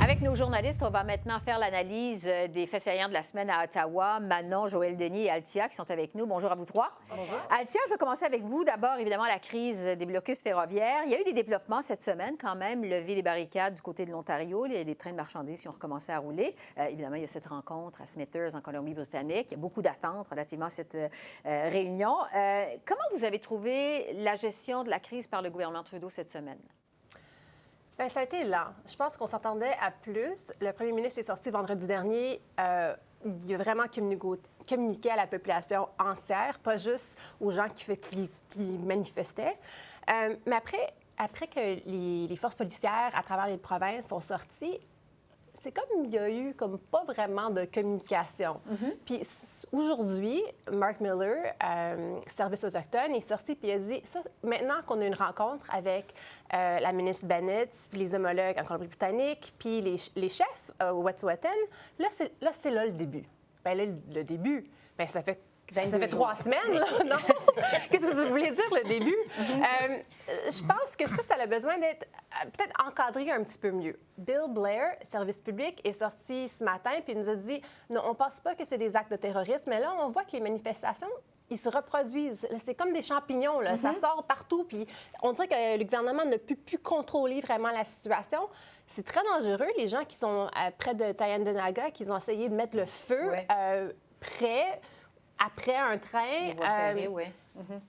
Avec nos journalistes, on va maintenant faire l'analyse des faits saillants de la semaine à Ottawa. Manon, Joël Denis et Althia qui sont avec nous. Bonjour à vous trois. Bonjour. Althia, je vais commencer avec vous. D'abord, évidemment, la crise des blocus ferroviaires. Il y a eu des développements cette semaine quand même. Lever les barricades du côté de l'Ontario. Les trains de marchandises qui ont recommencé à rouler. Évidemment, il y a cette rencontre à Smithers en Colombie-Britannique. Il y a beaucoup d'attentes relativement à cette réunion. Comment vous avez trouvé la gestion de la crise par le gouvernement Trudeau cette semaine? Bien, ça a été lent. Je pense qu'on s'attendait à plus. Le premier ministre est sorti vendredi dernier. Il a vraiment communiqué à la population entière, pas juste aux gens qui manifestaient. Mais après que les forces policières à travers les provinces sont sorties, c'est comme il y a eu comme pas vraiment de communication. Puis aujourd'hui, Mark Miller, Service autochtone, est sorti puis il a dit ça, maintenant qu'on a une rencontre avec la ministre Bennett, puis les homologues en Colombie-Britannique, puis les chefs au Wet'suwet'en, là, c'est là le début. Bien là, le début, bien ça fait 3 semaines, là, non? Qu'est-ce que vous voulez dire, le début? Je pense que ça a besoin d'être peut-être encadré un petit peu mieux. Bill Blair, service public, est sorti ce matin puis il nous a dit non, on ne pense pas que c'est des actes de terrorisme, mais là, on voit que les manifestations, ils se reproduisent. C'est comme des champignons, là. Ça sort partout, puis on dirait que le gouvernement ne peut plus contrôler vraiment la situation. C'est très dangereux. Les gens qui sont près de Tyendinaga, qui ont essayé de mettre le feu après un train.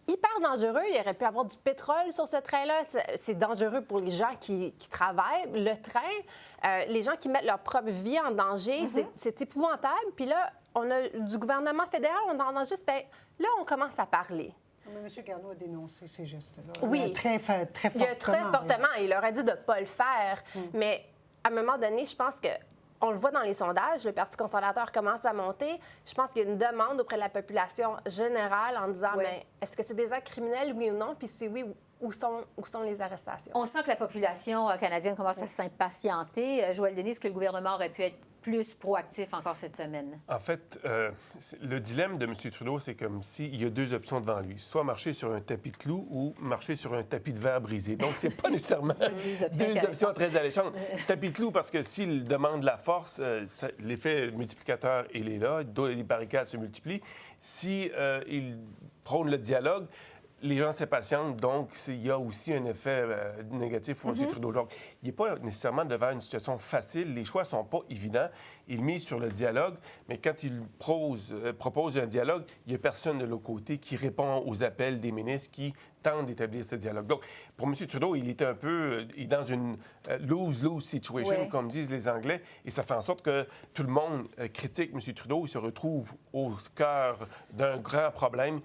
Hyper dangereux. Il aurait pu avoir du pétrole sur ce train-là. C'est dangereux pour les gens qui travaillent. Le train, les gens qui mettent leur propre vie en danger, c'est épouvantable. Puis là, on a du gouvernement fédéral, on entend juste, bien, là, on commence à parler. Mais M. Garneau a dénoncé ces gestes-là. Oui. Très fortement. Il a très fortement. Il aurait dit de ne pas le faire. Mais à un moment donné, je pense que on le voit dans les sondages, le Parti conservateur commence à monter. Je pense qu'il y a une demande auprès de la population générale en disant mais est-ce que c'est des actes criminels, oui ou non? Puis si oui, où sont les arrestations? On sent que la population canadienne commence à s'impatienter. Joël Denis, est-ce que le gouvernement aurait pu être plus proactif encore cette semaine? En fait, le dilemme de M. Trudeau, c'est comme s'il y a deux options devant lui. Soit marcher sur un tapis de clous ou marcher sur un tapis de verre brisé. Donc, c'est pas nécessairement deux options très alléchantes. Tapis de clous, parce que s'il demande la force, l'effet multiplicateur, il est là. Les barricades se multiplient. Si il prône le dialogue, les gens s'impatientent, donc il y a aussi un effet négatif pour M. Trudeau. Donc, il n'est pas nécessairement devant une situation facile. Les choix ne sont pas évidents. Il mise sur le dialogue, mais quand il propose un dialogue, il n'y a personne de l'autre côté qui répond aux appels des ministres qui tentent d'établir ce dialogue. Donc, pour M. Trudeau, il est un peu dans une lose-lose situation, comme disent les Anglais, et ça fait en sorte que tout le monde critique M. Trudeau. Il se retrouve au cœur d'un grand problème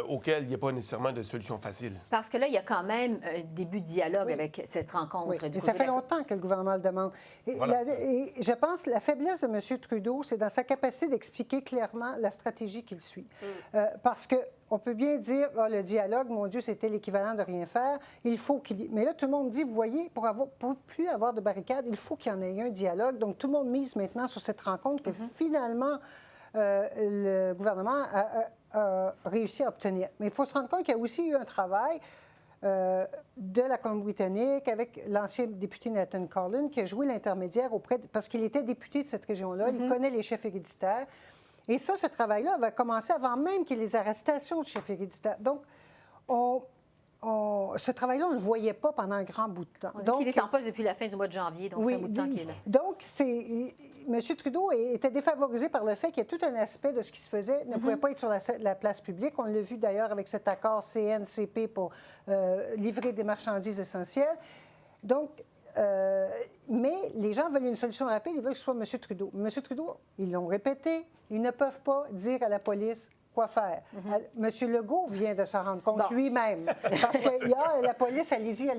auquel il n'y a pas nécessairement de solution facile. Parce que là, il y a quand même un début de dialogue avec cette rencontre. Oui. Et ça fait longtemps que le gouvernement le demande. Et, et je pense que la faiblesse de M. Trudeau, c'est dans sa capacité d'expliquer clairement la stratégie qu'il suit. Parce que on peut bien dire, le dialogue, mon Dieu, c'était l'équivalent de rien faire. Il faut qu'il y... Mais là, tout le monde dit, vous voyez, pour plus avoir de barricades, il faut qu'il y en ait un dialogue. Donc, tout le monde mise maintenant sur cette rencontre que finalement, le gouvernement a réussi à obtenir. Mais il faut se rendre compte qu'il y a aussi eu un travail de la Colombie-Britannique avec l'ancien député Nathan Collin qui a joué l'intermédiaire parce qu'il était député de cette région-là, il connaît les chefs héréditaires. Et ça, ce travail-là va commencer avant même qu'il y ait les arrestations de chefs héréditaires. Donc, ce travail-là, on ne le voyait pas pendant un grand bout de temps. On dit qu'il est en poste depuis la fin du mois de janvier, donc c'est un bout de temps qu'il est là. Donc, M. Trudeau était défavorisé par le fait qu'il y a tout un aspect de ce qui se faisait ne pouvait pas être sur la place publique. On l'a vu d'ailleurs avec cet accord CNCP pour livrer des marchandises essentielles. Donc, mais les gens veulent une solution rapide, ils veulent que ce soit M. Trudeau. M. Trudeau, ils l'ont répété, ils ne peuvent pas dire à la police quoi faire. M. Legault vient de s'en rendre compte lui-même. Parce qu'il y a la police, allez-y,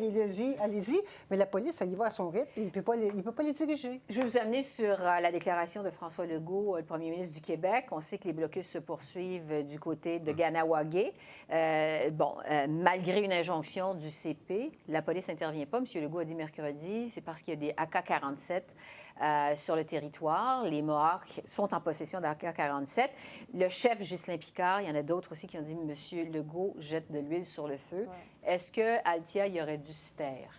mais la police, elle y va à son rythme, il ne peut pas les diriger. Je vais vous amener sur la déclaration de François Legault, le premier ministre du Québec. On sait que les blocus se poursuivent du côté de Ganawagé. Malgré une injonction du CP, la police n'intervient pas. M. Legault a dit mercredi, c'est parce qu'il y a des AK-47 sur le territoire. Les Mohawks sont en possession d'AK-47. Le chef Ghislain Picard, il y en a d'autres aussi qui ont dit M. Legault jette de l'huile sur le feu. Est-ce que Althia y aurait dû se taire?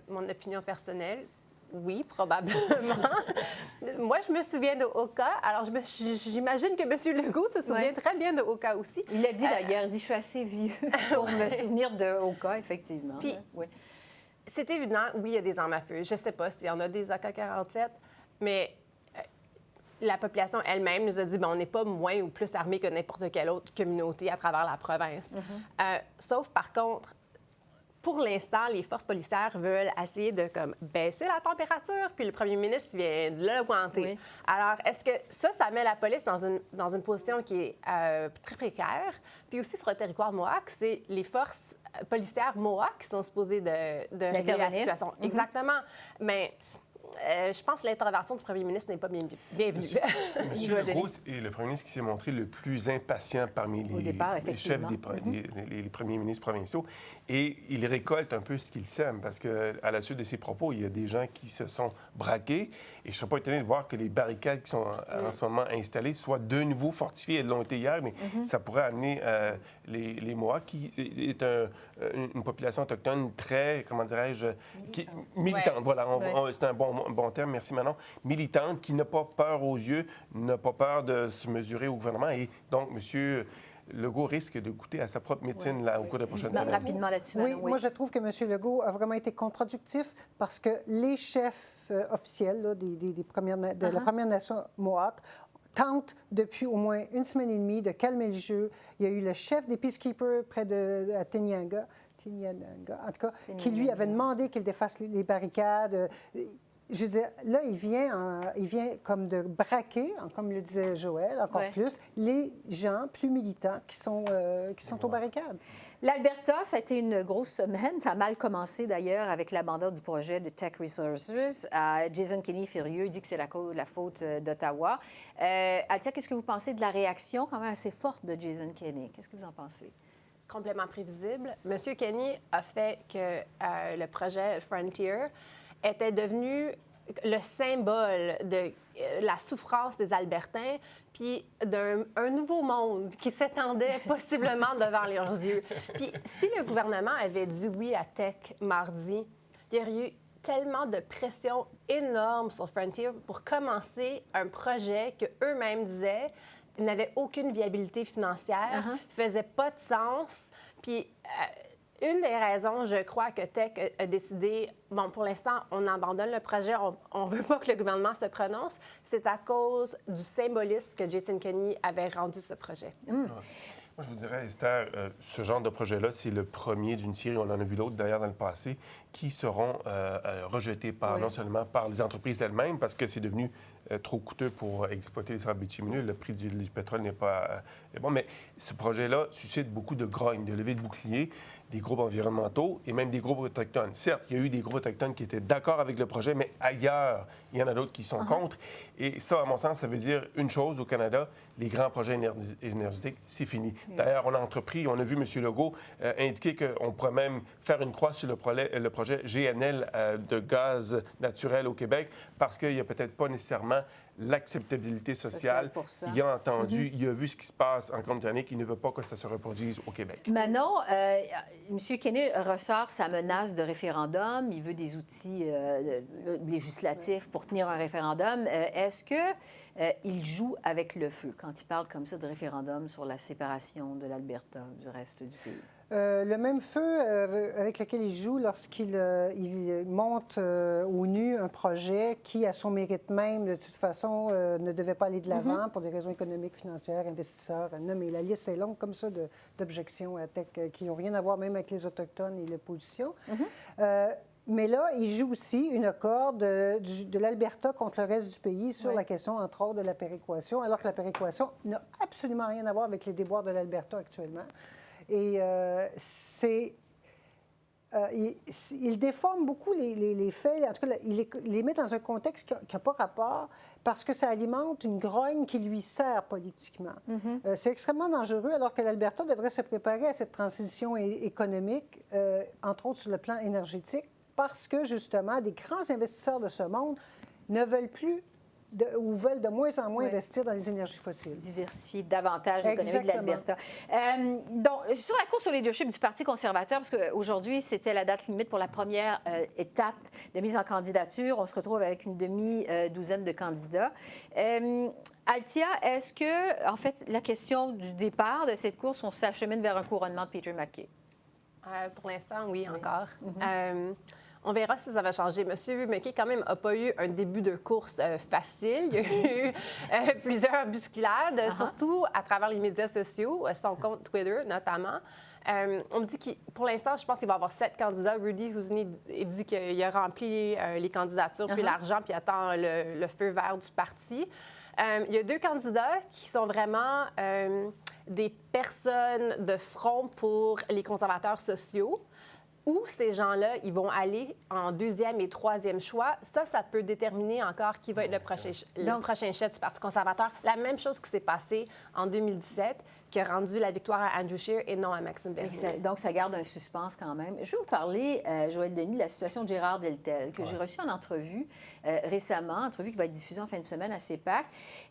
Mon opinion personnelle, Oui, probablement. Moi, je me souviens de Oka. Alors, j'imagine que M. Legault se souvient très bien de Oka aussi. Il l'a dit d'ailleurs, il dit « Je suis assez vieux pour me souvenir de Oka », effectivement. Puis, c'est évident, oui, il y a des armes à feu. Je ne sais pas s'il y en a des AK-47, mais la population elle-même nous a dit on n'est pas moins ou plus armés que n'importe quelle autre communauté à travers la province. Sauf, par contre, pour l'instant, les forces policières veulent essayer de baisser la température, puis le premier ministre vient de l'augmenter. Oui. Alors, est-ce que ça met la police dans une position qui est très précaire? Puis aussi, sur le territoire Mohawk, c'est les forces policières Mohawk qui sont supposées de régler la situation. Exactement. Mais je pense que l'intervention du premier ministre n'est pas bienvenue. Monsieur Legault est le premier ministre qui s'est montré le plus impatient parmi les chefs des premiers ministres provinciaux. Et il récolte un peu ce qu'il sème, parce qu'à la suite de ses propos, il y a des gens qui se sont braqués. Et je ne serais pas étonné de voir que les barricades qui sont en ce moment installées soient de nouveau fortifiées. Elles l'ont été hier, mais ça pourrait amener les Mohawks, qui est une population autochtone très, comment dirais-je, militante. Voilà, c'est un bon terme, merci Manon. Militante, qui n'a pas peur aux yeux, n'a pas peur de se mesurer au gouvernement. Et donc, monsieur Legault risque de goûter à sa propre médecine au cours des prochaines semaines. Rapidement là-dessus. Oui, moi, je trouve que M. Legault a vraiment été contre-productif parce que les chefs officiels là, de la Première Nation Mohawk tentent depuis au moins une semaine et demie de calmer le jeu. Il y a eu le chef des Peacekeepers près de Tenianga, en tout cas, qui lui avait demandé qu'il défasse les barricades. Je veux dire, là, il vient comme de braquer, comme le disait Joël, encore plus, les gens plus militants qui sont aux barricades. L'Alberta, ça a été une grosse semaine. Ça a mal commencé, d'ailleurs, avec l'abandon du projet de Teck Resources. Jason Kenney, furieux, dit que c'est la faute d'Ottawa. Althia, qu'est-ce que vous pensez de la réaction quand même assez forte de Jason Kenney? Qu'est-ce que vous en pensez? Complètement prévisible. M. Kenney a fait que le projet Frontier était devenu le symbole de la souffrance des Albertains, puis d'un nouveau monde qui s'étendait possiblement devant leurs yeux. Puis si le gouvernement avait dit oui à Teck mardi, il y aurait eu tellement de pression énorme sur Frontier pour commencer un projet qu'eux-mêmes disaient n'avait aucune viabilité financière, faisait pas de sens, puis... une des raisons, je crois, que Teck a décidé, pour l'instant, on abandonne le projet, on ne veut pas que le gouvernement se prononce, c'est à cause du symbolisme que Jason Kenney avait rendu ce projet. Moi, je vous dirais, Esther, ce genre de projet-là, c'est le premier d'une série, on en a vu d'autres d'ailleurs dans le passé, qui seront rejetés non seulement par les entreprises elles-mêmes, parce que c'est devenu trop coûteux pour exploiter les sables bitumineux, le prix du pétrole n'est pas bon, mais ce projet-là suscite beaucoup de grogne, de levée de boucliers, des groupes environnementaux et même des groupes autochtones. Certes, il y a eu des groupes autochtones qui étaient d'accord avec le projet, mais ailleurs, il y en a d'autres qui sont contre. Et ça, à mon sens, ça veut dire une chose au Canada, les grands projets énergétiques, c'est fini. D'ailleurs, on a entrepris, on a vu M. Legault indiquer qu'on pourrait même faire une croix sur le projet GNL de gaz naturel au Québec, parce qu'il n'y a peut-être pas nécessairement l'acceptabilité sociale. Il a entendu, il a vu ce qui se passe en Colombie-Britannique, il ne veut pas que ça se reproduise au Québec. Manon, M. Kenney ressort sa menace de référendum. Il veut des outils législatifs pour tenir un référendum. Est-ce qu'il joue avec le feu quand il parle comme ça de référendum sur la séparation de l'Alberta du reste du pays? Le même feu avec lequel il joue lorsqu'il monte au nu un projet qui, à son mérite même, de toute façon, ne devait pas aller de l'avant pour des raisons économiques, financières, investisseurs. Mais la liste est longue comme ça d'objections à Teck qui n'ont rien à voir même avec les Autochtones et l'opposition. Mais là, il joue aussi une corde de l'Alberta contre le reste du pays sur la question, entre autres, de la péréquation, alors que la péréquation n'a absolument rien à voir avec les déboires de l'Alberta actuellement. Et il déforme beaucoup les faits. En tout cas, il les met dans un contexte qui n'a pas rapport parce que ça alimente une grogne qui lui sert politiquement. C'est extrêmement dangereux alors que l'Alberta devrait se préparer à cette transition économique, entre autres sur le plan énergétique, parce que, justement, des grands investisseurs de ce monde ne veulent plus ou veulent de moins en moins investir dans les énergies fossiles. Diversifier davantage l'économie de l'Alberta. Donc, sur la course au leadership du Parti conservateur, parce qu'aujourd'hui, c'était la date limite pour la première étape de mise en candidature. On se retrouve avec une demi-douzaine de candidats. Althia, est-ce que, en fait, la question du départ de cette course, on s'achemine vers un couronnement de Peter MacKay? Pour l'instant, oui, encore. On verra si ça va changer. M. MacKay, quand même, n'a pas eu un début de course facile. Il y a eu plusieurs bousculades, surtout à travers les médias sociaux, son compte Twitter notamment. On me dit que pour l'instant, je pense qu'il va y avoir 7 candidats. Rudy Housney dit qu'il a rempli les candidatures, puis l'argent, puis attend le feu vert du parti. Il y a 2 candidats qui sont vraiment des personnes de front pour les conservateurs sociaux. Où ces gens-là, ils vont aller en 2e et 3e choix, ça peut déterminer encore qui va être le prochain chef du Parti conservateur. La même chose qui s'est passée en 2017, qui a rendu la victoire à Andrew Scheer et non à Maxime Bernier. Donc, ça garde un suspense quand même. Je vais vous parler, Joëlle Denis, de la situation de Gérard Deltel, que j'ai reçu en entrevue récemment, entrevue qui va être diffusée en fin de semaine à CEPAC,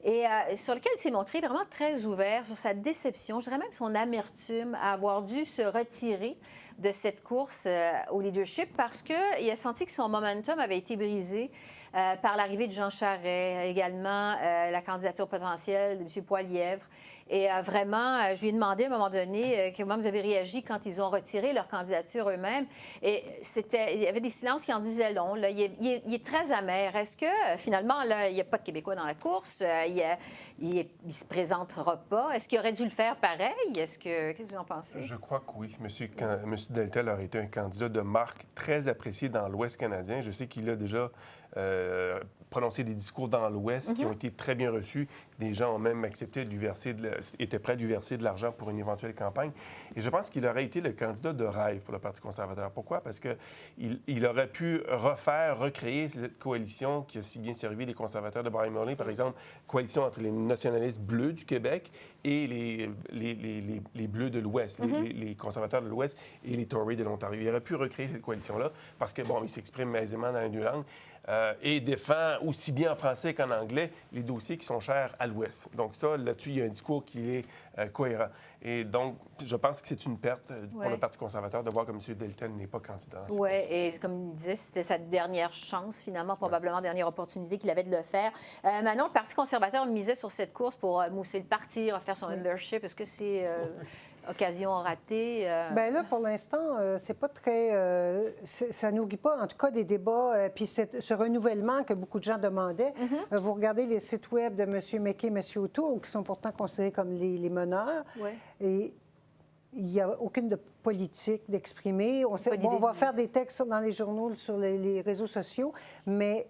et sur lequel il s'est montré vraiment très ouvert sur sa déception, je dirais même son amertume à avoir dû se retirer de cette course au leadership parce qu'il a senti que son momentum avait été brisé par l'arrivée de Jean Charest, également la candidature potentielle de M. Poilievre. Et vraiment, je lui ai demandé à un moment donné comment vous avez réagi quand ils ont retiré leur candidature eux-mêmes. Et il y avait des silences qui en disaient long. Là. Il est très amer. Est-ce que, finalement, là, il n'y a pas de Québécois dans la course? Il ne se présentera pas. Est-ce qu'il aurait dû le faire pareil? Qu'est-ce que vous en pensez? Je crois que oui. M. Deltel aurait été un candidat de marque très apprécié dans l'Ouest canadien. Je sais qu'il a déjà prononcé des discours dans l'Ouest qui ont été très bien reçus. Des gens ont même accepté étaient prêts à lui verser de l'argent pour une éventuelle campagne. Et je pense qu'il aurait été le candidat de rêve pour le Parti conservateur. Pourquoi? Parce qu'il aurait pu recréer cette coalition qui a si bien servi les conservateurs de Brian Mulroney, par exemple, coalition entre les nationalistes bleus du Québec et les bleus de l'Ouest, les conservateurs de l'Ouest et les Tories de l'Ontario. Il aurait pu recréer cette coalition-là parce que, bon, il s'exprime aisément dans les 2 langues. Et défend aussi bien en français qu'en anglais les dossiers qui sont chers à l'Ouest. Donc ça, là-dessus, il y a un discours qui est cohérent. Et donc, je pense que c'est une perte pour le Parti conservateur de voir que M. Deltel n'est pas candidat. Oui, et comme il disait, c'était sa dernière chance, finalement, probablement dernière opportunité qu'il avait de le faire. Manon, le Parti conservateur misait sur cette course pour mousser le parti, refaire son leadership. Est-ce que c'est... occasion ratée? Bien là, pour l'instant, c'est pas très... ça nourrit pas, en tout cas, des débats. Puis ce renouvellement que beaucoup de gens demandaient. Vous regardez les sites web de M. MacKay et M. O'Toole, qui sont pourtant considérés comme les meneurs. Et il n'y a aucune politique d'exprimer. On va faire des textes dans les journaux, sur les réseaux sociaux, mais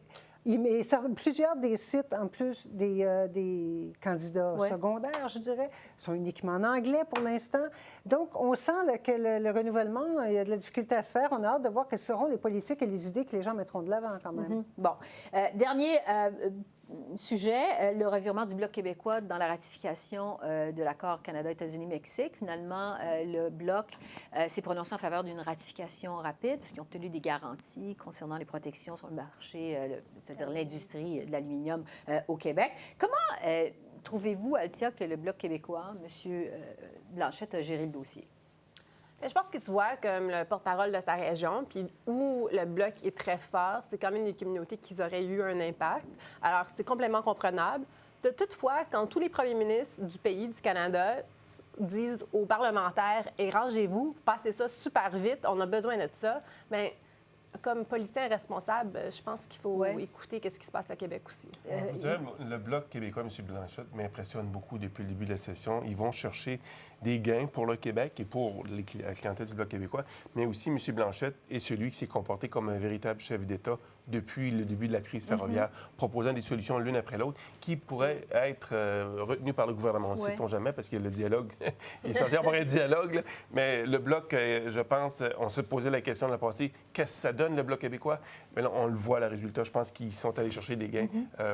plusieurs des sites, en plus des candidats secondaires, je dirais, sont uniquement en anglais pour l'instant. Donc, on sent là, que le renouvellement, il y a de la difficulté à se faire. On a hâte de voir quelles seront les politiques et les idées que les gens mettront de l'avant quand même. Bon. Dernier sujet, le revirement du Bloc québécois dans la ratification de l'accord Canada-États-Unis-Mexique. Finalement, le Bloc s'est prononcé en faveur d'une ratification rapide parce qu'ils ont obtenu des garanties concernant les protections sur le marché, c'est-à-dire l'industrie de l'aluminium au Québec. Comment trouvez-vous, Althia, que le Bloc québécois, M. Blanchette, a géré le dossier? Je pense qu'il se voit comme le porte-parole de sa région, puis où le Bloc est très fort, c'est quand même une communauté qui aurait eu un impact. Alors, c'est complètement comprenable. Toutefois, quand tous les premiers ministres du pays, du Canada, disent aux parlementaires « Et rangez-vous, passez ça super vite, on a besoin de ça », bien, comme politicien responsable, je pense qu'il faut écouter ce qui se passe à Québec aussi. Vous dirais, le Bloc québécois, M. Blanchette, m'impressionne beaucoup depuis le début de la session. Ils vont chercher des gains pour le Québec et pour la clientèle du Bloc québécois, mais aussi M. Blanchette est celui qui s'est comporté comme un véritable chef d'État depuis le début de la crise ferroviaire, proposant des solutions l'une après l'autre qui pourraient être retenues par le gouvernement. On ne sait-on jamais, parce que le dialogue, il est censé avoir un dialogue, là. Mais le Bloc, je pense, on se posait la question de la passée, qu'est-ce que ça donne, le Bloc québécois? Mais là, on le voit, le résultat. Je pense qu'ils sont allés chercher des gains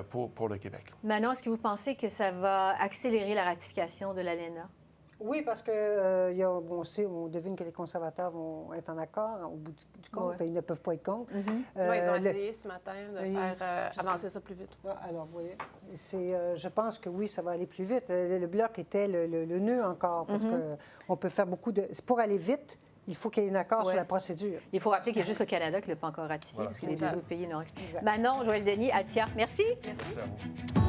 pour le Québec. Manon, est-ce que vous pensez que ça va accélérer la ratification de l'ALENA? Oui, parce que on devine que les conservateurs vont être en accord au bout du compte. Ouais. Ils ne peuvent pas être contre. Moi, ils ont essayé ce matin de faire avancer ça plus vite. Alors, vous voyez, je pense que oui, ça va aller plus vite. Le bloc était le nœud encore, parce qu'on peut faire beaucoup de... Pour aller vite, il faut qu'il y ait un accord sur la procédure. Il faut rappeler qu'il y a juste le Canada qui ne l'a pas encore ratifié, Voilà, parce que les deux autres pays n'ont Exact. Manon, Joël Denis, Altia, merci. Merci à vous.